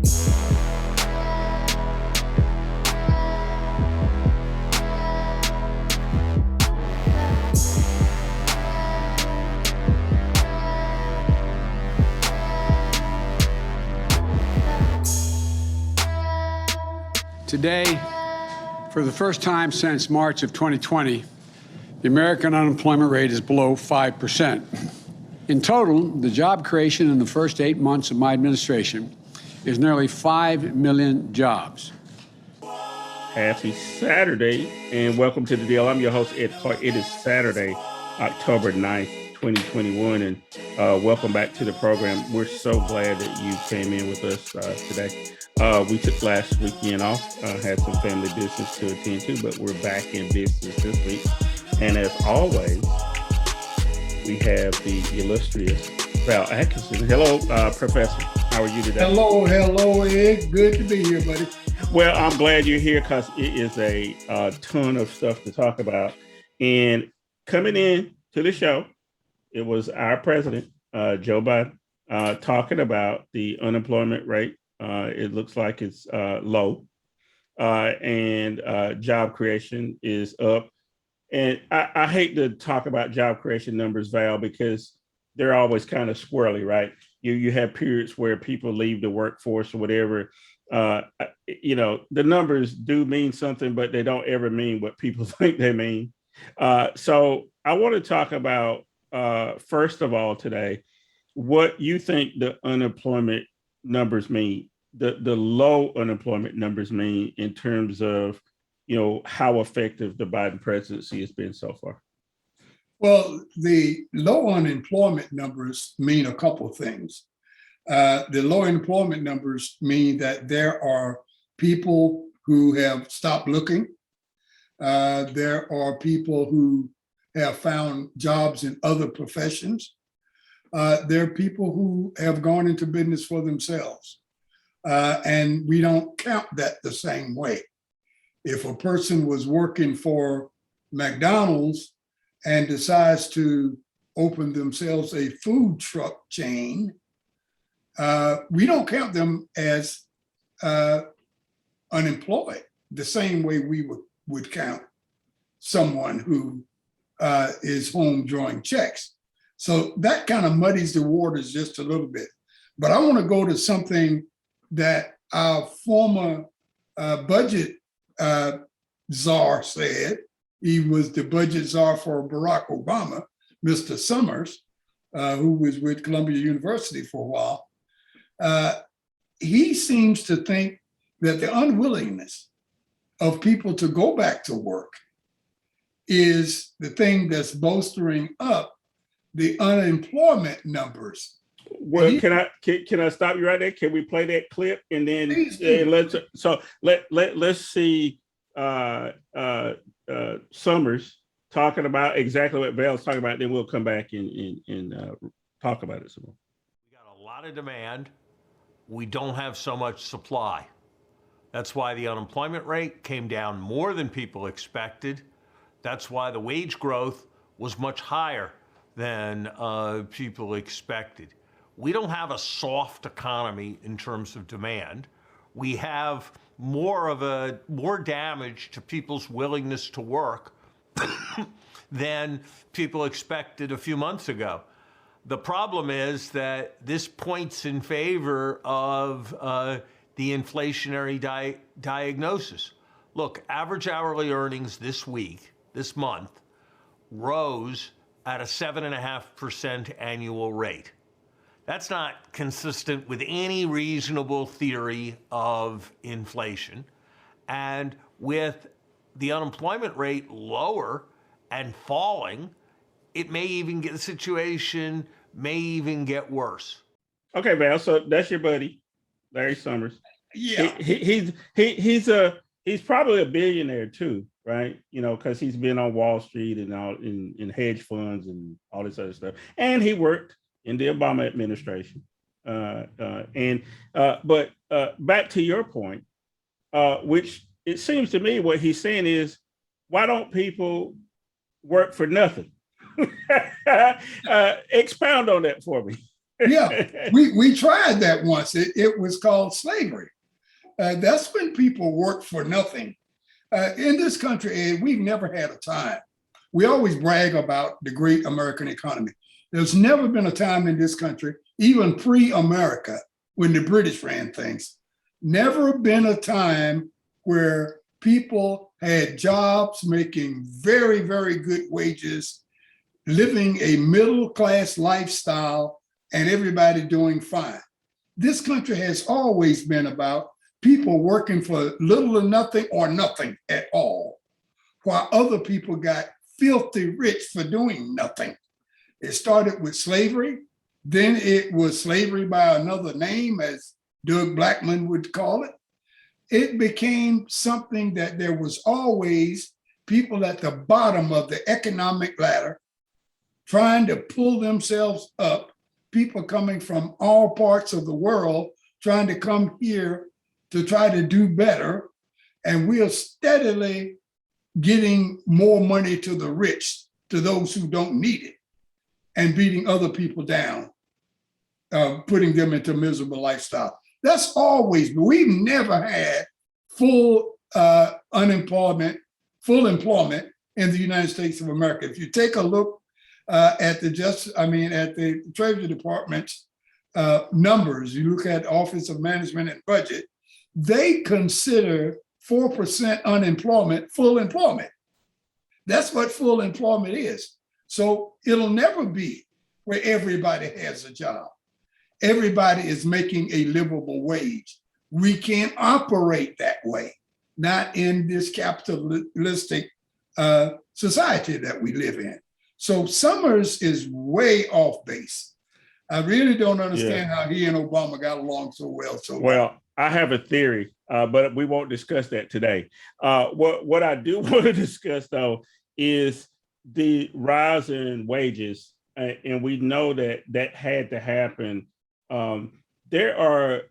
Today, for the first time since March of 2020, the American unemployment rate is below 5%. In total, the job creation in the first 8 months of my administration is nearly 5 million jobs. Happy Saturday, and welcome to the deal. I'm your host, Ed Clark. It is Saturday, October 9th, 2021, and welcome back to the program. We're so glad that you came in with us today. We took last weekend off, had some family business to attend to, but we're back in business this week. And as always, we have the illustrious Val Atkinson. Hello, Professor. How are you today? Hello, Ed. Good to be here, buddy. Well, I'm glad you're here because it is a ton of stuff to talk about. And coming in to the show, it was our president, Joe Biden, talking about the unemployment rate. It looks like it's low, and job creation is up. And I hate to talk about job creation numbers, Val, because they're always kind of squirrely, right? You have periods where people leave the workforce or whatever. The numbers do mean something, but they don't ever mean what people think they mean. So I want to talk about, first of all today, what you think the unemployment numbers mean, the low unemployment numbers mean in terms of, how effective the Biden presidency has been so far. Well, the low unemployment numbers mean a couple of things. The low employment numbers mean that there are people who have stopped looking. There are people who have found jobs in other professions. There are people who have gone into business for themselves. And we don't count that the same way. If a person was working for McDonald's and decides to open themselves a food truck chain, we don't count them as unemployed the same way we would count someone who is home drawing checks. So that kind of muddies the waters just a little bit. But I want to go to something that our former budget czar said. He was the budget czar for Barack Obama, Mr. Summers, who was with Columbia University for a while. He seems to think that the unwillingness of people to go back to work is the thing that's bolstering up the unemployment numbers. Well, can I stop you right there? Can we play that clip and then let's see Summers talking about exactly what Val's talking about. Then we'll come back and talk about it some more. We got a lot of demand. We don't have so much supply. That's why the unemployment rate came down more than people expected. That's why the wage growth was much higher than people expected. We don't have a soft economy in terms of demand. We have more damage to people's willingness to work than people expected a few months ago. The problem is that this points in favor of the inflationary diagnosis. Look, average hourly earnings this month, rose at a 7.5% annual rate. That's not consistent with any reasonable theory of inflation. And with the unemployment rate lower and falling, the situation may even get worse. Okay, Val, so that's your buddy, Larry Summers. Yeah. He's probably a billionaire too, right? Because he's been on Wall Street and all in hedge funds and all this other stuff. And he worked in the Obama administration. But back to your point, which it seems to me what he's saying is, why don't people work for nothing? Expound on that for me. Yeah, we tried that once. It was called slavery. That's when people work for nothing. In this country, Ed, we've never had a time. We always brag about the great American economy. There's never been a time in this country, even pre-America, when the British ran things, never been a time where people had jobs making very, very good wages, living a middle-class lifestyle, and everybody doing fine. This country has always been about people working for little or nothing at all, while other people got filthy rich for doing nothing. It started with slavery, then it was slavery by another name, as Doug Blackman would call it. It became something that there was always people at the bottom of the economic ladder trying to pull themselves up, people coming from all parts of the world trying to come here to try to do better. And we are steadily getting more money to the rich, to those who don't need it, and beating other people down, putting them into miserable lifestyle. That's always, but we've never had full employment in the United States of America. If you take a look at the Treasury Department's numbers, you look at Office of Management and Budget, they consider 4% unemployment full employment. That's what full employment is. So it'll never be where everybody has a job. Everybody is making a livable wage. We can't operate that way, not in this capitalistic society that we live in. So Summers is way off base. I really don't understand how he and Obama got along so well. Well, I have a theory, but we won't discuss that today. What I do want to discuss, though, is the rise in wages, and we know that had to happen. There are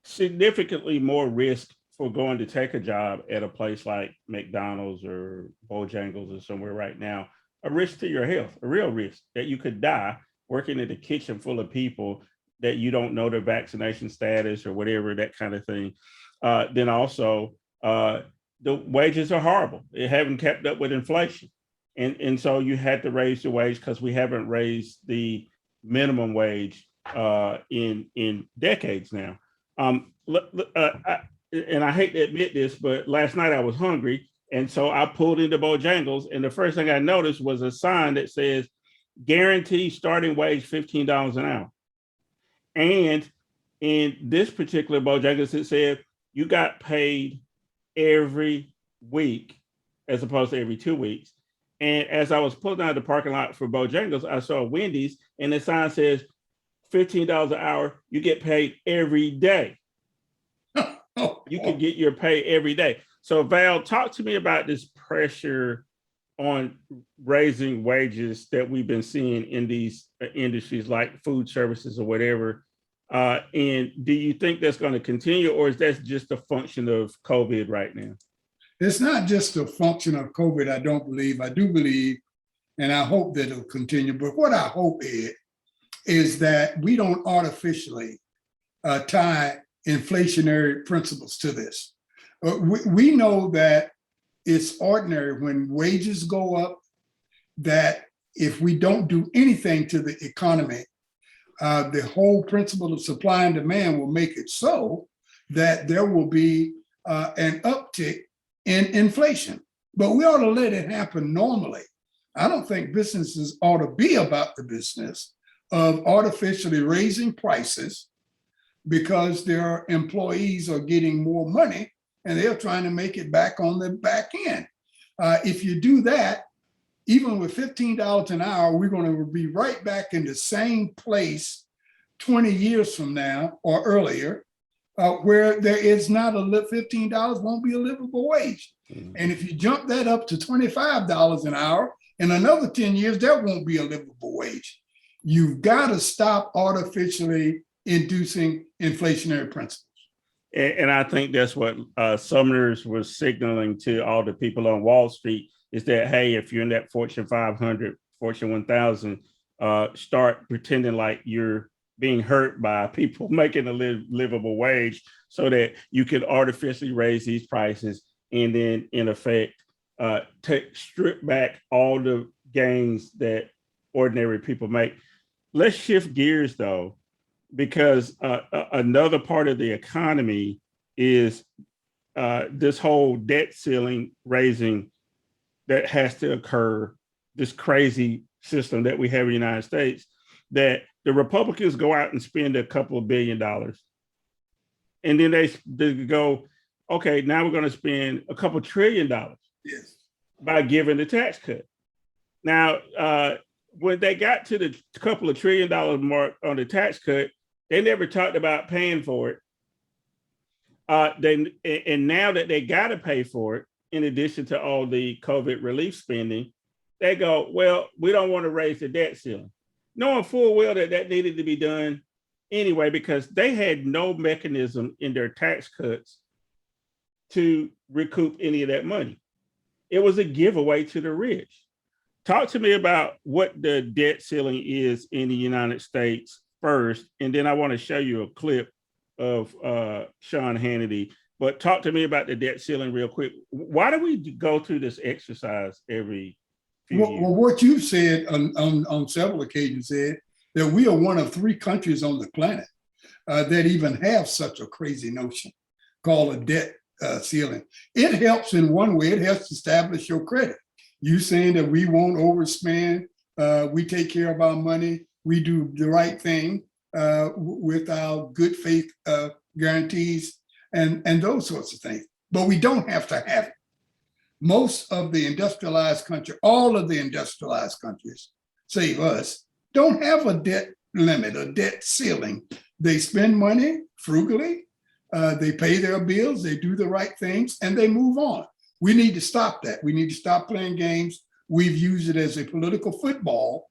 significantly more risk for going to take a job at a place like McDonald's or Bojangles or somewhere right now. A risk to your health, a real risk that you could die working in a kitchen full of people that you don't know their vaccination status or whatever, that kind of thing. Then also, the wages are horrible. They haven't kept up with inflation. And so you had to raise the wage because we haven't raised the minimum wage in decades now. And I hate to admit this, but last night I was hungry. And so I pulled into Bojangles, and the first thing I noticed was a sign that says, guaranteed starting wage $15 an hour. And in this particular Bojangles, it said you got paid every week as opposed to every 2 weeks. And as I was pulling out of the parking lot for Bojangles, I saw Wendy's, and the sign says $15 an hour, you get paid every day. You can get your pay every day. So Val, talk to me about this pressure on raising wages that we've been seeing in these industries like food services or whatever. And do you think that's going to continue, or is that just a function of COVID right now? It's not just a function of COVID, I don't believe. I do believe, and I hope that it'll continue. But what I hope is that we don't artificially tie inflationary principles to this. We know that it's ordinary when wages go up, that if we don't do anything to the economy, the whole principle of supply and demand will make it so that there will be an uptick in inflation. But we ought to let it happen normally. I don't think businesses ought to be about the business of artificially raising prices because their employees are getting more money and they're trying to make it back on the back end. If you do that, even with $15 an hour, we're going to be right back in the same place 20 years from now or earlier, where there is not $15 won't be a livable wage. Mm-hmm. And if you jump that up to $25 an hour, in another 10 years, that won't be a livable wage. You've got to stop artificially inducing inflationary principles. And I think that's what Sumner's was signaling to all the people on Wall Street is that, hey, if you're in that Fortune 500, Fortune 1000, start pretending like you're being hurt by people making a livable wage so that you can artificially raise these prices and then in effect strip back all the gains that ordinary people make. Let's shift gears though, because another part of the economy is this whole debt ceiling raising that has to occur, this crazy system that we have in the United States, that the Republicans go out and spend a couple of $1 billion. And then they go, okay, now we're going to spend a couple $1 trillion by giving the tax cut. Now, when they got to the couple of $1 trillion mark on the tax cut, they never talked about paying for it. And now that they got to pay for it, in addition to all the COVID relief spending, they go, well, we don't want to raise the debt ceiling, knowing full well that needed to be done anyway, because they had no mechanism in their tax cuts to recoup any of that money. It was a giveaway to the rich. Talk to me about what the debt ceiling is in the United States first, and then I want to show you a clip of Sean Hannity. But talk to me about the debt ceiling real quick. Why do we go through this exercise every few years? Well, what you've said on several occasions said that we are one of 3 countries on the planet that even have such a crazy notion called a debt ceiling. It helps in one way. It helps establish your credit. You saying that we won't overspend, we take care of our money, we do the right thing with our good faith guarantees and those sorts of things. But we don't have to have it. Most of the industrialized countries, all of the industrialized countries, save us, don't have a debt limit, a debt ceiling. They spend money frugally, they pay their bills, they do the right things, and they move on. We need to stop that. We need to stop playing games. We've used it as a political football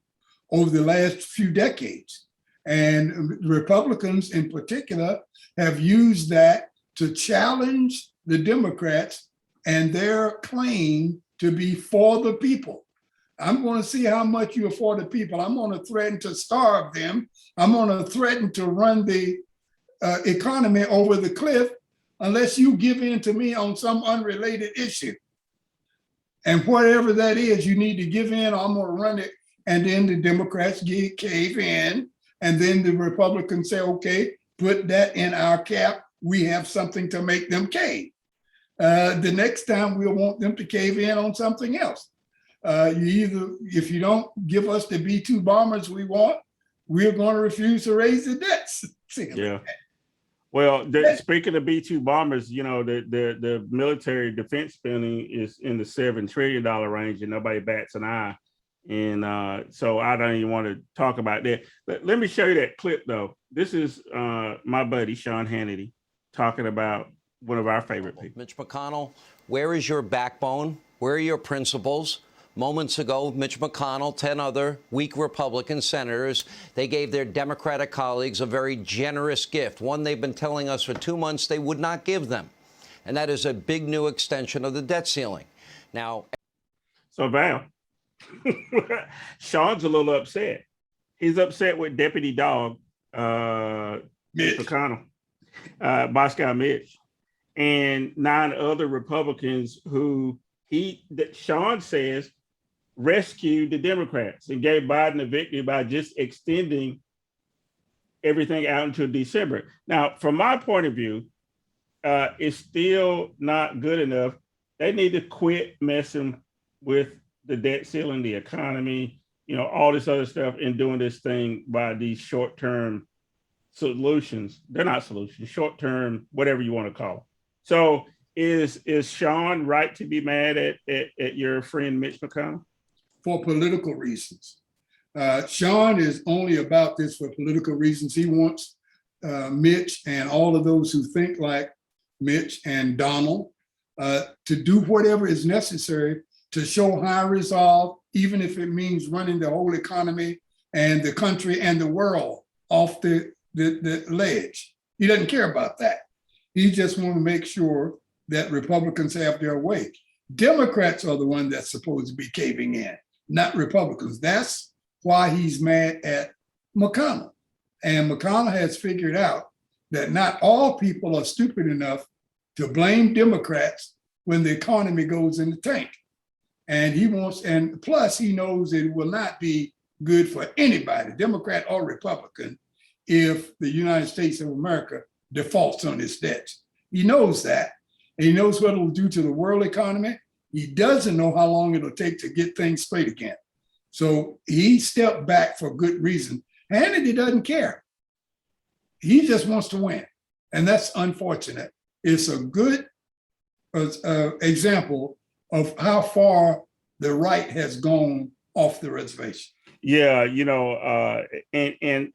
over the last few decades. And Republicans in particular have used that to challenge the Democrats and their claim to be for the people. I'm going to see how much you are for the people. I'm going to threaten to starve them. I'm going to threaten to run the economy over the cliff unless you give in to me on some unrelated issue. And whatever that is, you need to give in, I'm going to run it. And then the Democrats cave in. And then the Republicans say, okay, put that in our cap. We have something to make them cave. The next time we'll want them to cave in on something else. If you don't give us the B-2 bombers we want, we're going to refuse to raise the debts. Yeah. Well, speaking of B-2 bombers, you know, the military defense spending is in the $7 trillion range and nobody bats an eye. And so I don't even want to talk about that. But let me show you that clip, though. This is my buddy, Sean Hannity, talking about one of our favorite people. Mitch McConnell, where is your backbone? Where are your principles? Moments ago, Mitch McConnell, 10 other weak Republican senators, they gave their Democratic colleagues a very generous gift, one they've been telling us for 2 months they would not give them. And that is a big new extension of the debt ceiling. Now, so Val, Sean's a little upset. He's upset with Deputy Dog, Mitch McConnell, Moscow Mitch, and 9 other Republicans who Sean says rescued the Democrats and gave Biden a victory by just extending everything out until December. Now, from my point of view, it's still not good enough. They need to quit messing with the debt ceiling, the economy, you know, all this other stuff, and doing this thing by these short-term solutions. They're not solutions, short-term, whatever you want to call them. So is Sean right to be mad at your friend Mitch McConnell? For political reasons. Sean is only about this for political reasons. He wants Mitch and all of those who think like Mitch and Donald to do whatever is necessary to show high resolve, even if it means running the whole economy and the country and the world off the ledge. He doesn't care about that. He just wants to make sure that Republicans have their way. Democrats are the ones that's supposed to be caving in, not Republicans. That's why he's mad at McConnell. And McConnell has figured out that not all people are stupid enough to blame Democrats when the economy goes in the tank. And he wants, and plus he knows it will not be good for anybody, Democrat or Republican, if the United States of America defaults on its debts. He knows that. And he knows what it'll do to the world economy. He doesn't know how long it'll take to get things straight again. So he stepped back for good reason. Hannity doesn't care. He just wants to win. And that's unfortunate. It's a good example of how far the right has gone off the reservation. Yeah, you know, and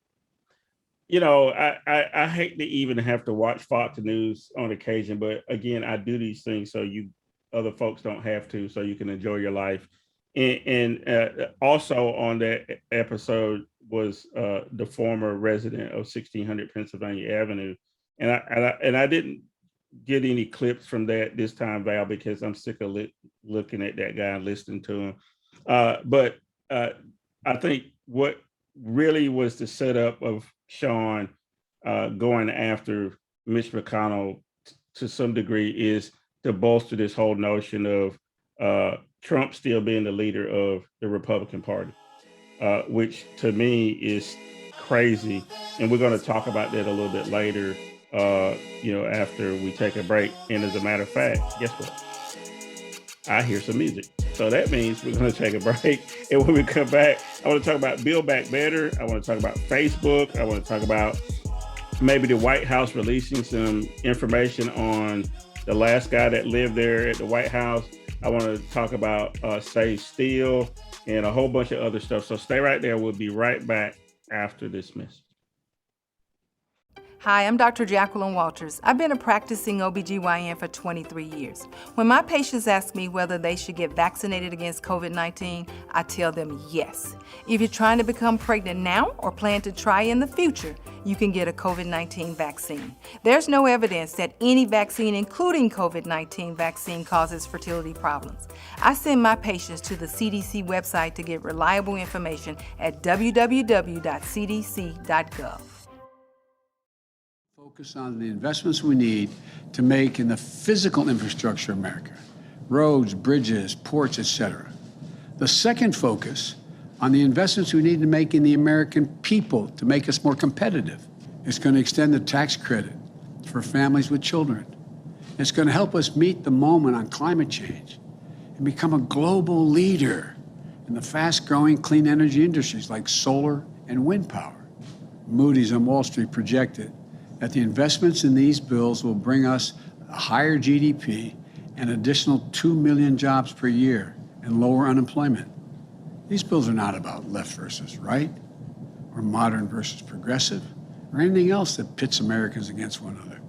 you know, I hate to even have to watch Fox News on occasion, but again, I do these things so you other folks don't have to, so you can enjoy your life. And also on that episode was the former resident of 1600 Pennsylvania Avenue, and I didn't get any clips from that this time, Val, because I'm sick of looking at that guy and listening to him. But I think what really was the setup of Sean going after Mitch McConnell to some degree is to bolster this whole notion of Trump still being the leader of the Republican Party, which to me is crazy. And we're going to talk about that a little bit later, you know, after we take a break. And as a matter of fact, guess what? I hear some music. So that means we're going to take a break. And when we come back, I want to talk about Build Back Better. I want to talk about Facebook. I want to talk about maybe the White House releasing some information on the last guy that lived there at the White House. I want to talk about Save Steel and a whole bunch of other stuff. So stay right there. We'll be right back after this message. Hi, I'm Dr. Jacqueline Walters. I've been a practicing OBGYN for 23 years. When my patients ask me whether they should get vaccinated against COVID-19, I tell them yes. If you're trying to become pregnant now or plan to try in the future, you can get a COVID-19 vaccine. There's no evidence that any vaccine, including COVID-19 vaccine, causes fertility problems. I send my patients to the CDC website to get reliable information at www.cdc.gov. Focus on the investments we need to make in the physical infrastructure of America, roads, bridges, ports, etc. The second focus on the investments we need to make in the American people to make us more competitive. It's going to extend the tax credit for families with children. It's going to help us meet the moment on climate change and become a global leader in the fast-growing clean energy industries like solar and wind power. Moody's on Wall Street projected that the investments in these bills will bring us a higher GDP and additional 2 million jobs per year and lower unemployment. These bills are not about left versus right, or modern versus progressive, or anything else that pits Americans against one another.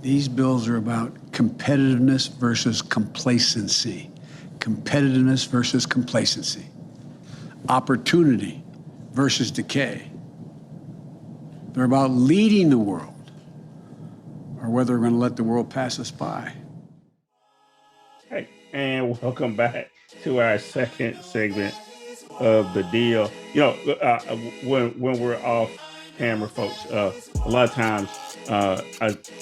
These bills are about competitiveness versus complacency. Competitiveness versus complacency. Opportunity versus decay. They're about leading the world, or whether we're going to let the world pass us by. Hey, and welcome back to our second segment of the deal. You know, when we're off camera, folks, a lot of times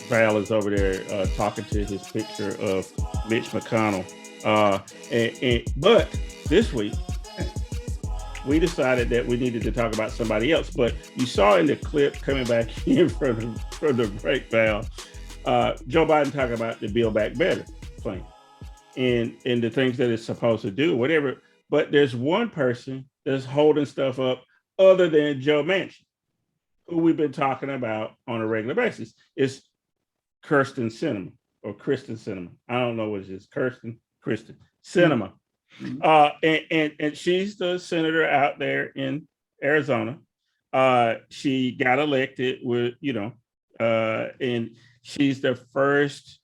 Val is over there talking to his picture of Mitch McConnell. But this week, we decided that we needed to talk about somebody else. But you saw in the clip coming back in from the break, Val, Joe Biden talking about the Build Back Better plan and the things that it's supposed to do, whatever. But there's one person that's holding stuff up other than Joe Manchin, who we've been talking about on a regular basis. It's Kristen Sinema or Kristen Sinema. I don't know what it is. Kristen Sinema. And she's the senator out there in Arizona. She got elected with, and she's the first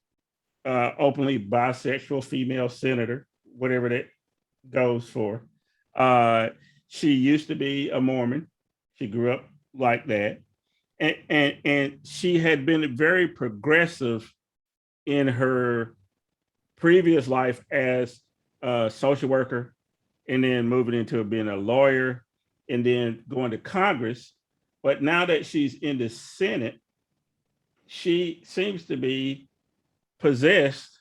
openly bisexual female senator, whatever that goes for. She used to be a Mormon. She grew up like that. And she had been very progressive in her previous life as a social worker, and then moving into being a lawyer, and then going to Congress But now that she's in the Senate, she seems to be possessed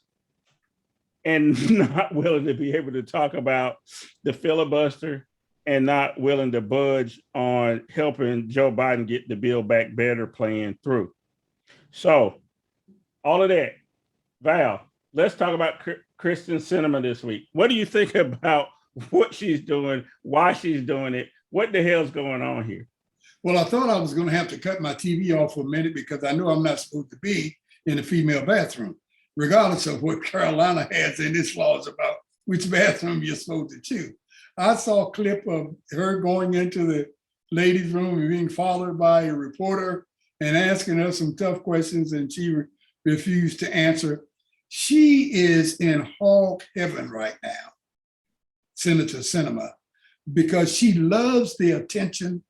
and not willing to be able to talk about the filibuster and not willing to budge on helping Joe Biden get the Build Back Better plan through. So all of that, Val, let's talk about Kristen Sinema this week. What do you think about what she's doing, why she's doing it? What the hell's going on here? Well, I thought I was going to have to cut my TV off for a minute because I know I'm not supposed to be in the female bathroom, regardless of what Carolina has in its laws about which bathroom you're supposed to choose. I saw a clip of her going into the ladies' room and being followed by a reporter and asking her some tough questions, and she refused to answer. She is in hog heaven right now, Senator Sinema, because she loves the attention.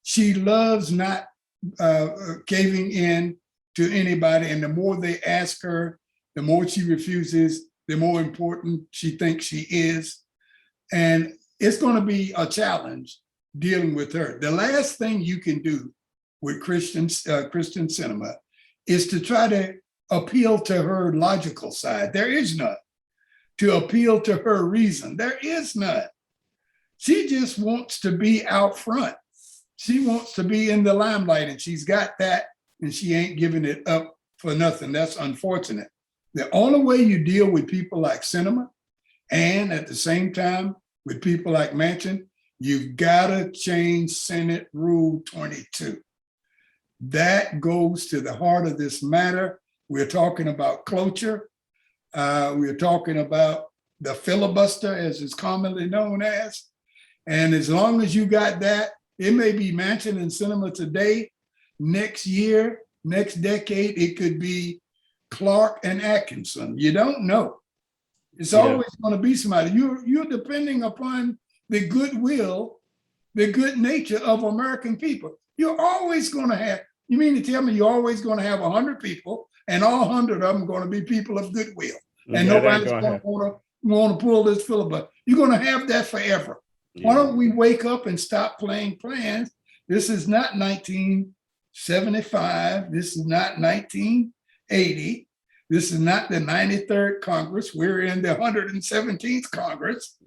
She loves not caving in to anybody. And the more they ask her, the more she refuses, the more important she thinks she is. And it's going to be a challenge dealing with her. The last thing you can do with Kristen Sinema is to try to appeal to her logical side. There is none. To appeal to her reason, there is none. She just wants to be out front. She wants to be in the limelight, and she's got that, and she ain't giving it up for nothing. That's unfortunate. The only way you deal with people like Sinema, and at the same time with people like Manchin, you've got to change Senate Rule 22. That goes to the heart of this matter. We're talking about cloture. We're talking about the filibuster, as it's commonly known as. And as long as you got that, it may be Manchin and Sinema today. Next year, next decade, it could be Clark and Atkinson. You don't know. It's always going to be somebody. You're depending upon the goodwill, the good nature of American people. You're always going to have, you mean to tell me you're always going to have 100 people and all 100 of them going to be people of goodwill? And nobody's going to want to pull this filibuster. You're going to have that forever. Yeah. Why don't we wake up and stop playing plans? This is not 1975. This is not 1980. This is not the 93rd Congress. We're in the 117th Congress.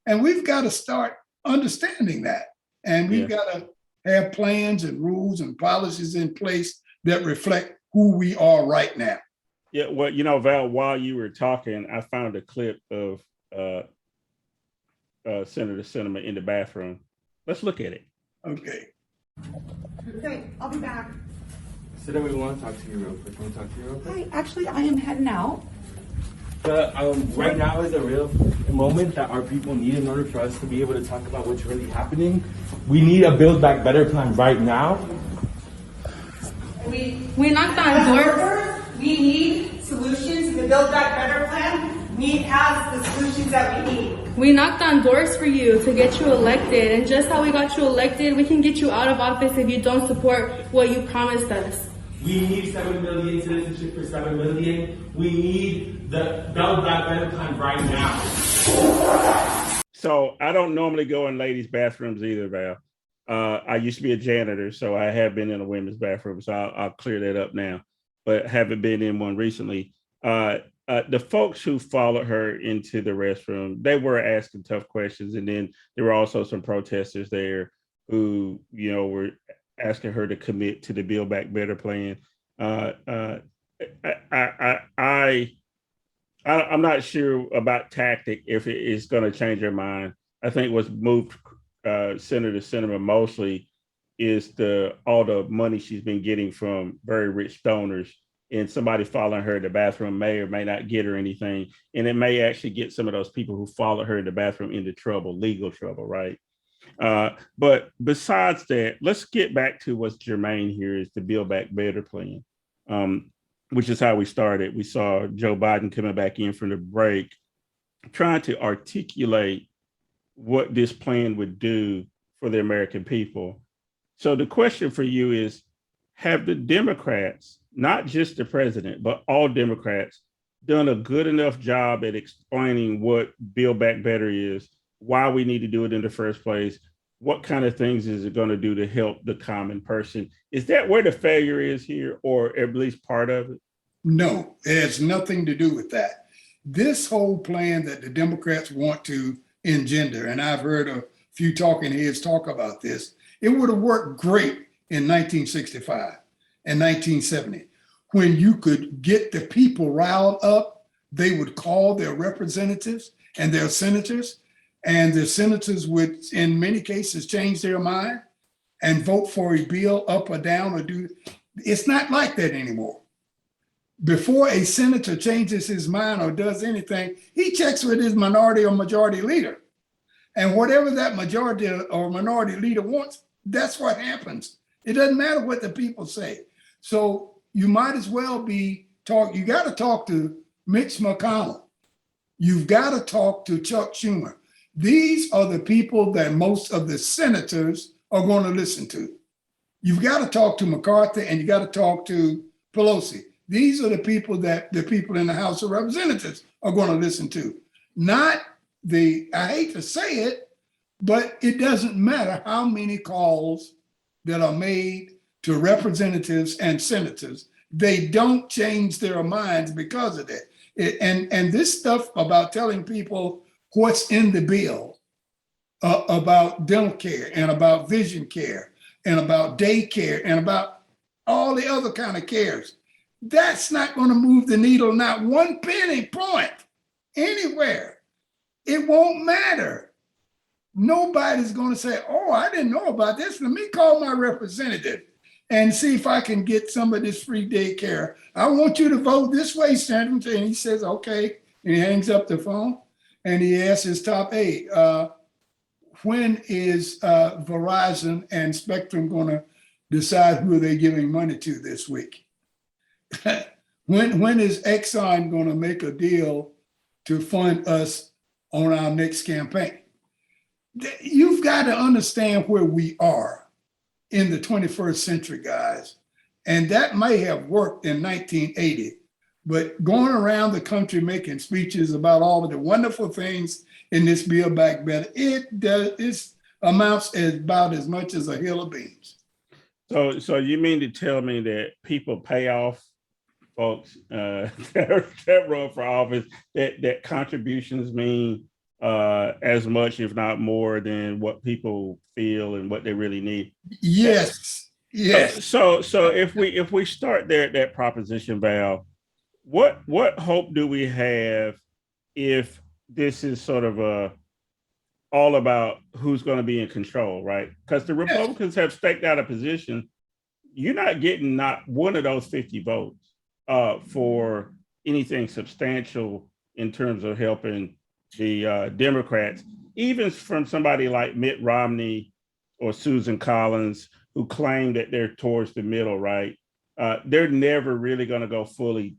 And we've got to start understanding that. And we've got to have plans and rules and policies in place that reflect who we are right now. Yeah, well, you know, Val, while you were talking, I found a clip of Senator Sinema in the bathroom. Let's look at it. Okay. Okay, I'll be back. Sit we want to talk to you real quick. Want to talk to you real quick? Hi, actually, I am heading out. But right now is a real moment that our people need in order for us to be able to talk about what's really happening. We need a Build Back Better plan right now. We knocked on doors. We need solutions to the Build Back Better plan. We have the solutions that we need. We knocked on doors for you to get you elected, and just how we got you elected, we can get you out of office if you don't support what you promised us. We need 7 million citizenship for 7 million. We need the Build Back Better plan right now. So I don't normally go in ladies' bathrooms either, Val. I used to be a janitor, so I have been in a women's bathroom, so I'll clear that up now, but haven't been in one recently. The folks who followed her into the restroom, they were asking tough questions. And then there were also some protesters there who, you know, were asking her to commit to the Build Back Better plan. I'm not sure about tactic if it is going to change her mind. I think what's moved Senator Sinema mostly is all the money she's been getting from very rich donors. And somebody following her in the bathroom may or may not get her anything. And it may actually get some of those people who followed her in the bathroom into trouble, legal trouble, right? But besides that, let's get back to what's germane here is the Build Back Better plan, which is how we started. We saw Joe Biden coming back in from the break, trying to articulate what this plan would do for the American people. So the question for you is, have the Democrats, not just the president, but all Democrats, done a good enough job at explaining what Build Back Better is, why we need to do it in the first place, what kind of things is it going to do to help the common person? Is that where the failure is here, or at least part of it? No, it has nothing to do with that. This whole plan that the Democrats want to engender, and I've heard a few talking heads talk about this, it would have worked great in 1965 and 1970. When you could get the people riled up, they would call their representatives and their senators, and the senators would, in many cases, change their mind and vote for a bill up or down or do. It's not like that anymore. Before a senator changes his mind or does anything, he checks with his minority or majority leader. And whatever that majority or minority leader wants, that's what happens. It doesn't matter what the people say. So you might as well you got to talk to Mitch McConnell. You've got to talk to Chuck Schumer. These are the people that most of the senators are going to listen to. You've got to talk to McCarthy and you got to talk to Pelosi. These are the people that the people in the House of Representatives are going to listen to. Not I hate to say it, but it doesn't matter how many calls that are made to representatives and senators. They don't change their minds because of that. And this stuff about telling people what's in the bill about dental care and about vision care and about daycare and about all the other kind of cares, that's not going to move the needle, not one penny point anywhere. It won't matter. Nobody's going to say, oh, I didn't know about this. Let me call my representative and see if I can get some of this free daycare. I want you to vote this way, Senator. And he says, okay. And he hangs up the phone and he asks his top aide, when is Verizon and Spectrum going to decide who they're giving money to this week? When is Exxon going to make a deal to fund us on our next campaign? You've got to understand where we are in the 21st century, guys. And that may have worked in 1980, but going around the country making speeches about all of the wonderful things in this Build Back Better, it amounts about as much as a hill of beans. So you mean to tell me that people pay off folks that run for office, that contributions mean as much, if not more, than what people feel and what they really need? Yes. So if we start there at that proposition, Val, what hope do we have if this is sort of all about who's going to be in control, right? Because the Republicans have staked out a position. You're not getting not one of those 50 votes for anything substantial in terms of helping the Democrats, even from somebody like Mitt Romney or Susan Collins, who claim that they're towards the middle, right? They're never really going to go fully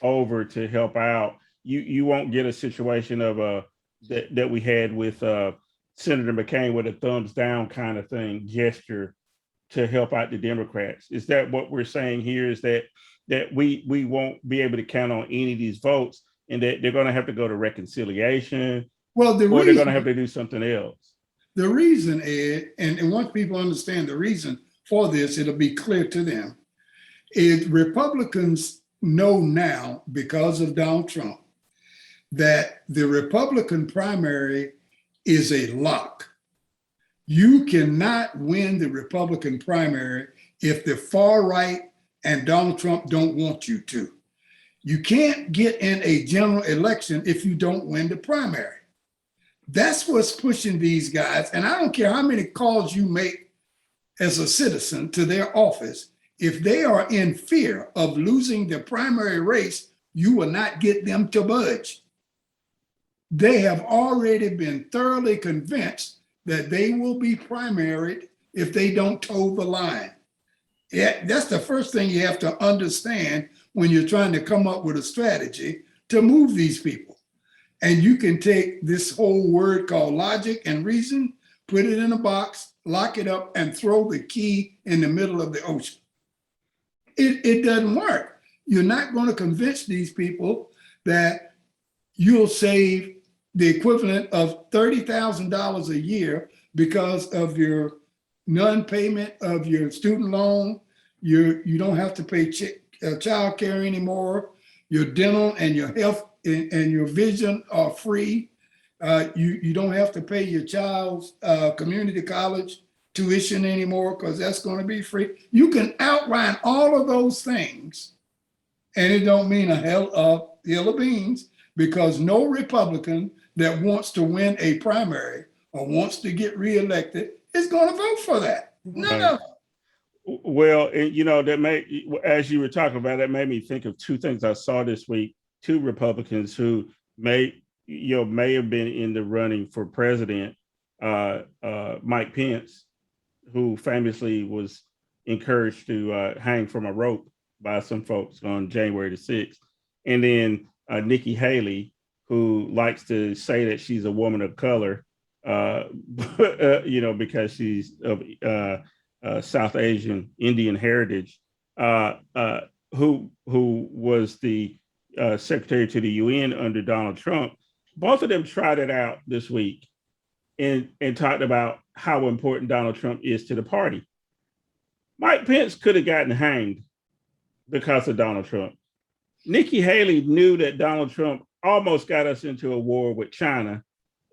over to help out. You won't get a situation of that we had with Senator McCain with a thumbs down kind of thing, gesture to help out the Democrats. Is that what we're saying here? Is that we won't be able to count on any of these votes, and that they're going to have to go to reconciliation, or they're going to have to do something else? The reason is, and once people understand the reason for this, it'll be clear to them, is Republicans know now, because of Donald Trump, that the Republican primary is a lock. You cannot win the Republican primary if the far right and Donald Trump don't want you to. You can't get in a general election if you don't win the primary. That's what's pushing these guys. And I don't care how many calls you make as a citizen to their office. If they are in fear of losing the primary race, you will not get them to budge. They have already been thoroughly convinced that they will be primaried if they don't toe the line. Yeah, that's the first thing you have to understand when you're trying to come up with a strategy to move these people. And you can take this whole word called logic and reason, put it in a box, lock it up, and throw the key in the middle of the ocean. It doesn't work. You're not going to convince these people that you'll save the equivalent of $30,000 a year because of your non-payment of your student loan. You don't have to pay child care anymore. Your dental and your health and your vision are free. You don't have to pay your child's community college tuition anymore because that's going to be free. You can outline all of those things, and it don't mean a hill of beans, because no Republican that wants to win a primary or wants to get reelected is going to vote for that. None of them. Well, as you were talking about, that made me think of two things I saw this week. Two Republicans who may have been in the running for president. Mike Pence, who famously was encouraged to hang from a rope by some folks on January the 6th. And then Nikki Haley, who likes to say that she's a woman of color, because she's of South Asian Indian heritage, who was the secretary to the UN under Donald Trump. Both of them tried it out this week and talked about how important Donald Trump is to the party. Mike Pence could have gotten hanged because of Donald Trump. Nikki Haley knew that Donald Trump almost got us into a war with China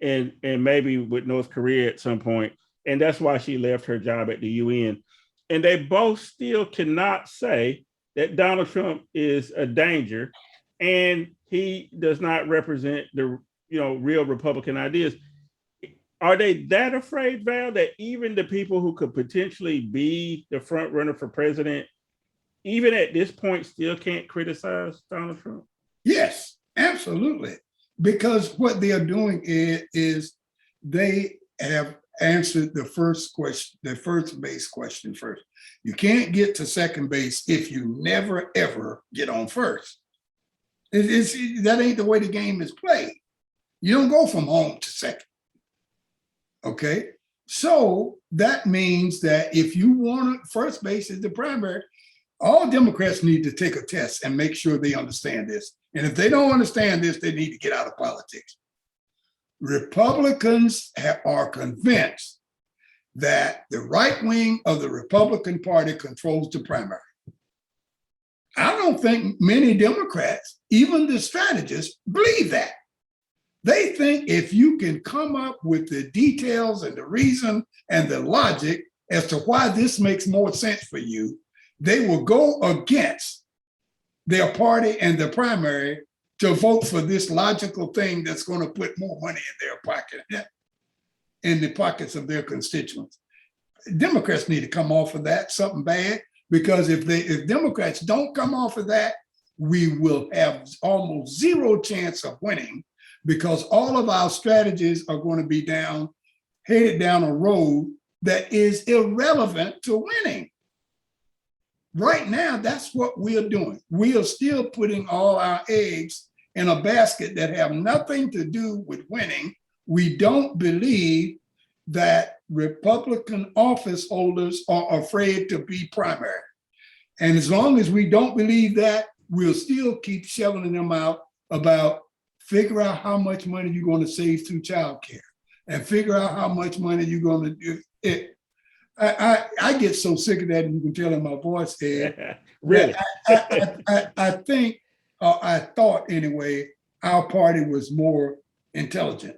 and maybe with North Korea at some point. And that's why she left her job at the UN. And they both still cannot say that Donald Trump is a danger and he does not represent the real Republican ideas. Are they that afraid, Val, that even the people who could potentially be the front runner for president, even at this point, still can't criticize Donald Trump? Yes, absolutely. Because what they are doing is they have answered the first question, the first base question first. You can't get to second base if you never, ever get on first. That ain't the way the game is played. You don't go from home to second. Okay, so that means that if you want first base is the primary, all Democrats need to take a test and make sure they understand this. And if they don't understand this, they need to get out of politics. Republicans are convinced that the right wing of the Republican Party controls the primary. I don't think many Democrats, even the strategists, believe that. They think if you can come up with the details and the reason and the logic as to why this makes more sense for you, they will go against their party and the primary to vote for this logical thing that's going to put more money in their pocket, in the pockets of their constituents. Democrats need to come off of that, something bad, because if Democrats don't come off of that, we will have almost zero chance of winning, because all of our strategies are going to be headed down a road that is irrelevant to winning. Right now, that's what we are doing. We are still putting all our eggs in a basket that have nothing to do with winning. We don't believe that Republican office holders are afraid to be primary. And as long as we don't believe that, we'll still keep shoveling them out about figure out how much money you're going to save through childcare and figure out how much money you're going to do. I get so sick of that, and you can tell in my voice, Ed. Really? I think, I thought anyway, our party was more intelligent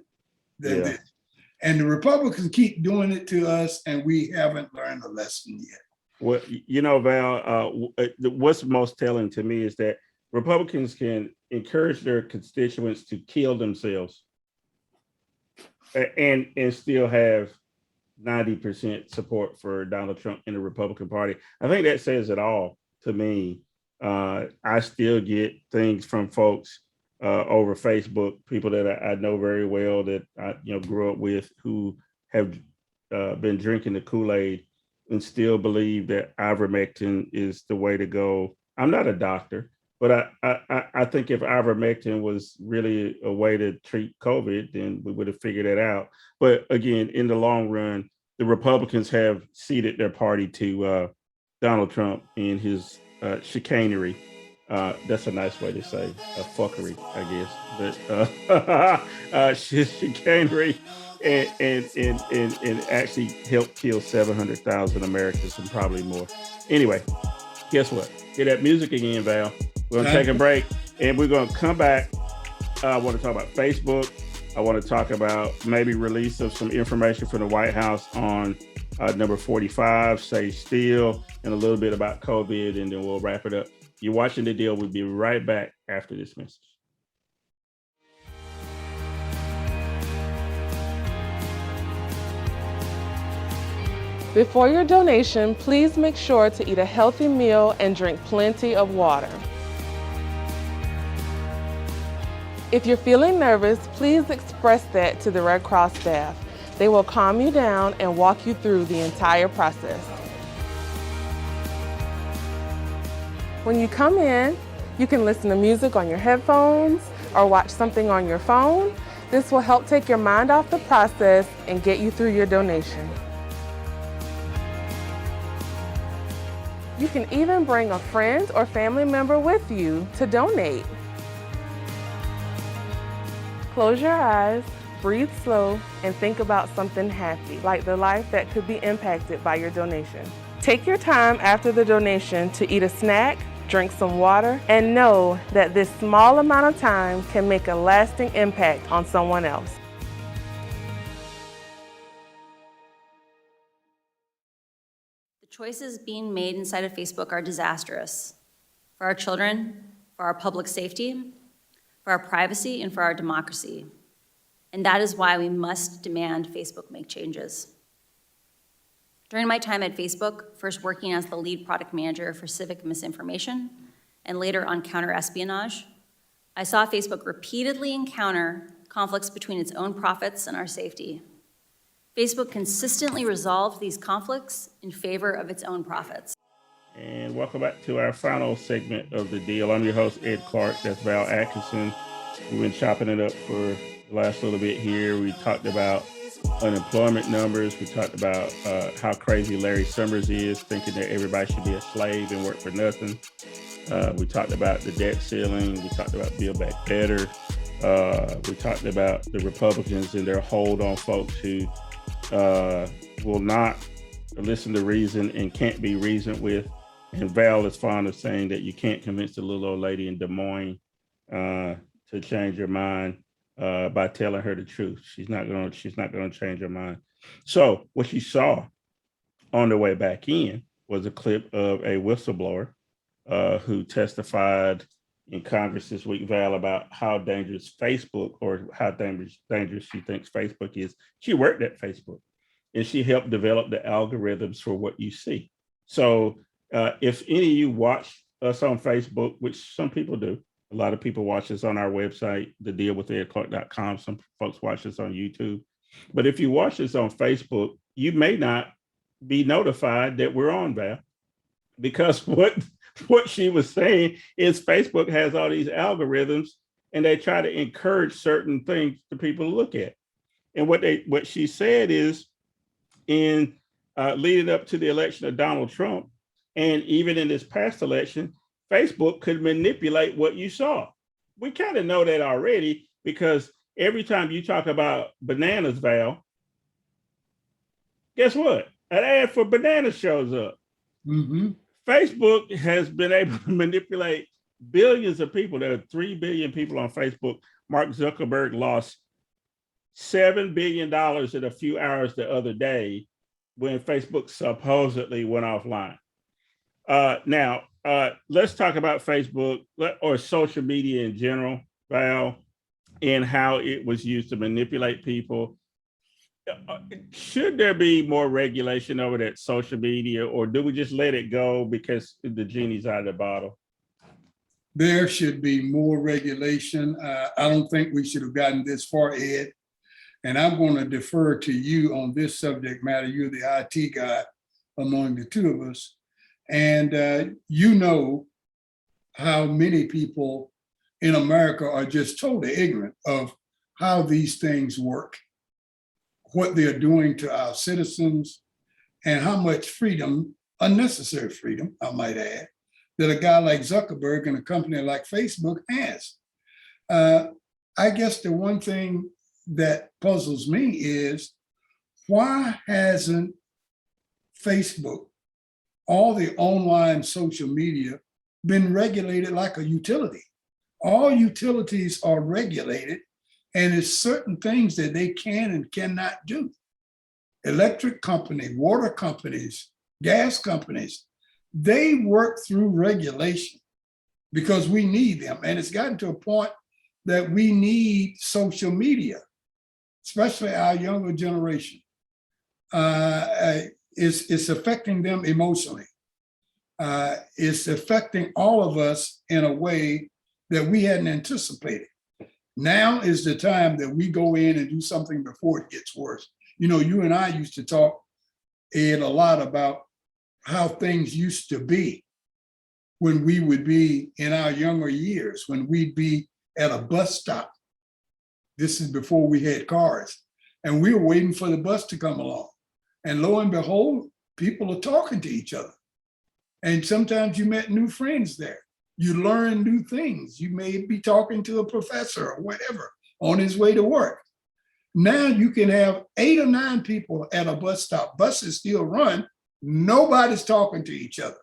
than this. And the Republicans keep doing it to us, and we haven't learned a lesson yet. Well, Val, what's most telling to me is that Republicans can encourage their constituents to kill themselves and still have 90% support for Donald Trump in the Republican Party. I think that says it all to me. I still get things from folks over Facebook, people that I know very well that I grew up with, who have been drinking the Kool-Aid and still believe that ivermectin is the way to go. I'm not a doctor, but I think if ivermectin was really a way to treat COVID, then we would have figured it out. But again, in the long run, the Republicans have ceded their party to Donald Trump and his chicanery. That's a nice way to say fuckery, I guess. But chicanery and actually helped kill 700,000 Americans and probably more. Anyway, guess what? Hear that music again, Val. We're going to take a break and we're going to come back. I want to talk about Facebook. I want to talk about maybe release of some information from the White House on number 45, Stay Still, and a little bit about COVID, and then we'll wrap it up. You're watching The Deal. We'll be right back after this message. Before your donation, please make sure to eat a healthy meal and drink plenty of water. If you're feeling nervous, please express that to the Red Cross staff. They will calm you down and walk you through the entire process. When you come in, you can listen to music on your headphones or watch something on your phone. This will help take your mind off the process and get you through your donation. You can even bring a friend or family member with you to donate. Close your eyes, breathe slow, and think about something happy, like the life that could be impacted by your donation. Take your time after the donation to eat a snack, drink some water, and know that this small amount of time can make a lasting impact on someone else. The choices being made inside of Facebook are disastrous for our children, for our public safety, for our privacy, and for our democracy. And that is why we must demand Facebook make changes. During my time at Facebook, first working as the lead product manager for civic misinformation, and later on counter-espionage, I saw Facebook repeatedly encounter conflicts between its own profits and our safety. Facebook consistently resolved these conflicts in favor of its own profits. And welcome back to our final segment of The Deal. I'm your host, Ed Clark. That's Val Atkinson. We've been chopping it up for the last little bit here. We talked about unemployment numbers. We talked about how crazy Larry Summers is, thinking that everybody should be a slave and work for nothing. We talked about the debt ceiling. We talked about Build Back Better. We talked about the Republicans and their hold on folks who will not listen to reason and can't be reasoned with. And Val is fond of saying that you can't convince the little old lady in Des Moines to change her mind by telling her the truth. She's not going to change her mind. So what you saw on the way back in was a clip of a whistleblower who testified in Congress this week, Val, about how dangerous Facebook or how dangerous she thinks Facebook is. She worked at Facebook and she helped develop the algorithms for what you see. So if any of you watch us on Facebook, which some people do, a lot of people watch us on our website, thedealwithedclark.com. Some folks watch us on YouTube. But if you watch us on Facebook, you may not be notified that we're on, Val, because what she was saying is Facebook has all these algorithms and they try to encourage certain things for people to look at. And what she said is in leading up to the election of Donald Trump, and even in this past election, Facebook could manipulate what you saw. We kind of know that already because every time you talk about bananas, Val, guess what? An ad for bananas shows up. Mm-hmm. Facebook has been able to manipulate billions of people. There are 3 billion people on Facebook. Mark Zuckerberg lost $7 billion in a few hours the other day when Facebook supposedly went offline. Now, let's talk about Facebook or social media in general, Val, and how it was used to manipulate people. Should there be more regulation over that social media, or do we just let it go because the genie's out of the bottle? There should be more regulation. I don't think we should have gotten this far, Ed. And I'm going to defer to you on this subject matter. You're the IT guy among the two of us. And you know how many people in America are just totally ignorant of how these things work, what they're doing to our citizens, and how much freedom, unnecessary freedom, I might add, that a guy like Zuckerberg and a company like Facebook has. I guess the one thing that puzzles me is why hasn't Facebook, all the online social media, been regulated like a utility? All utilities are regulated, and it's certain things that they can and cannot do. Electric company, water companies, gas companies, they work through regulation because we need them. And it's gotten to a point that we need social media, especially our younger generation. It's affecting them emotionally. It's affecting all of us in a way that we hadn't anticipated. Now is the time that we go in and do something before it gets worse. You know, you and I used to talk, Ed, a lot about how things used to be when we would be in our younger years, when we'd be at a bus stop. This is before we had cars, and we were waiting for the bus to come along. And lo and behold, people are talking to each other. And sometimes you met new friends there. You learn new things. You may be talking to a professor or whatever on his way to work. Now you can have 8 or 9 people at a bus stop. Buses still run. Nobody's talking to each other.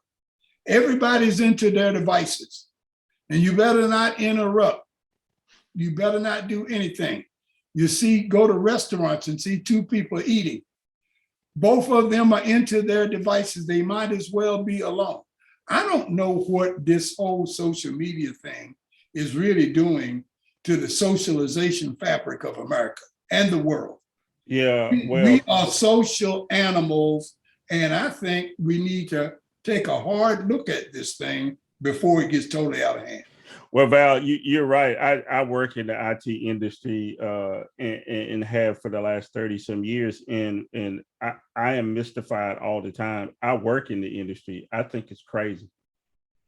Everybody's into their devices. And you better not interrupt. You better not do anything. You see, go to restaurants and see 2 people eating. Both of them are into their devices. They might as well be alone. I don't know what this whole social media thing is really doing to the socialization fabric of America and the world. Yeah, well, we are social animals, and I think we need to take a hard look at this thing before it gets totally out of hand. Well, Val, you're right. I work in the IT industry and have for the last 30 some years. And I am mystified all the time. I work in the industry. I think it's crazy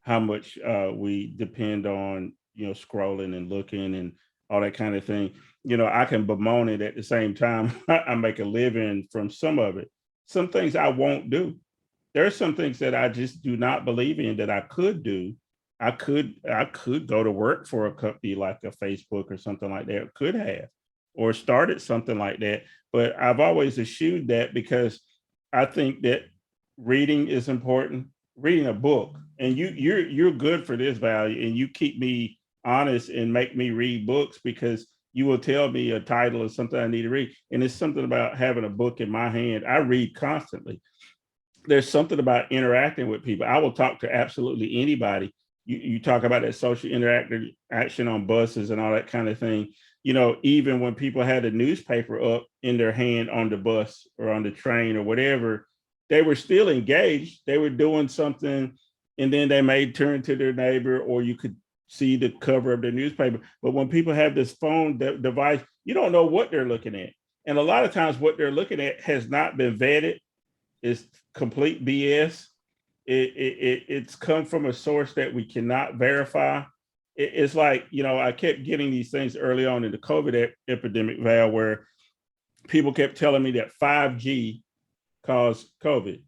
how much we depend on, scrolling and looking and all that kind of thing. I can bemoan it at the same time. I make a living from some of it. Some things I won't do. There are some things that I just do not believe in that I could do. I could go to work for a company like a Facebook or something like that, could have, or started something like that. But I've always eschewed that because I think that reading is important. Reading a book, and you're good for this, Val, and you keep me honest and make me read books because you will tell me a title of something I need to read. And it's something about having a book in my hand. I read constantly. There's something about interacting with people. I will talk to absolutely anybody. You talk about that social interaction on buses and all that kind of thing. Even when people had a newspaper up in their hand on the bus or on the train or whatever, they were still engaged. They were doing something, and then they may turn to their neighbor, or you could see the cover of the newspaper. But when people have this phone device, you don't know what they're looking at. And a lot of times what they're looking at has not been vetted. It's complete BS. It's come from a source that we cannot verify. It's like, I kept getting these things early on in the COVID epidemic, Val, where people kept telling me that 5G caused COVID.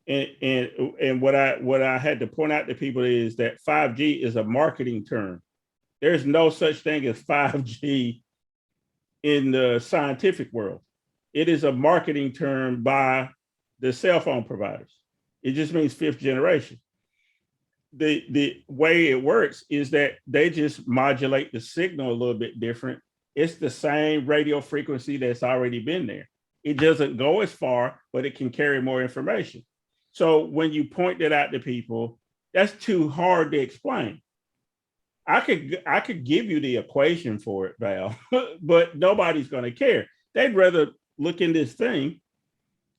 And what I had to point out to people is that 5G is a marketing term. There's no such thing as 5G in the scientific world. It is a marketing term by the cell phone providers. It just means 5th generation. The way it works is that they just modulate the signal a little bit different. It's the same radio frequency that's already been there. It doesn't go as far, but it can carry more information. So when you point that out to people, that's too hard to explain. I could give you the equation for it, Val, but nobody's going to care. They'd rather look in this thing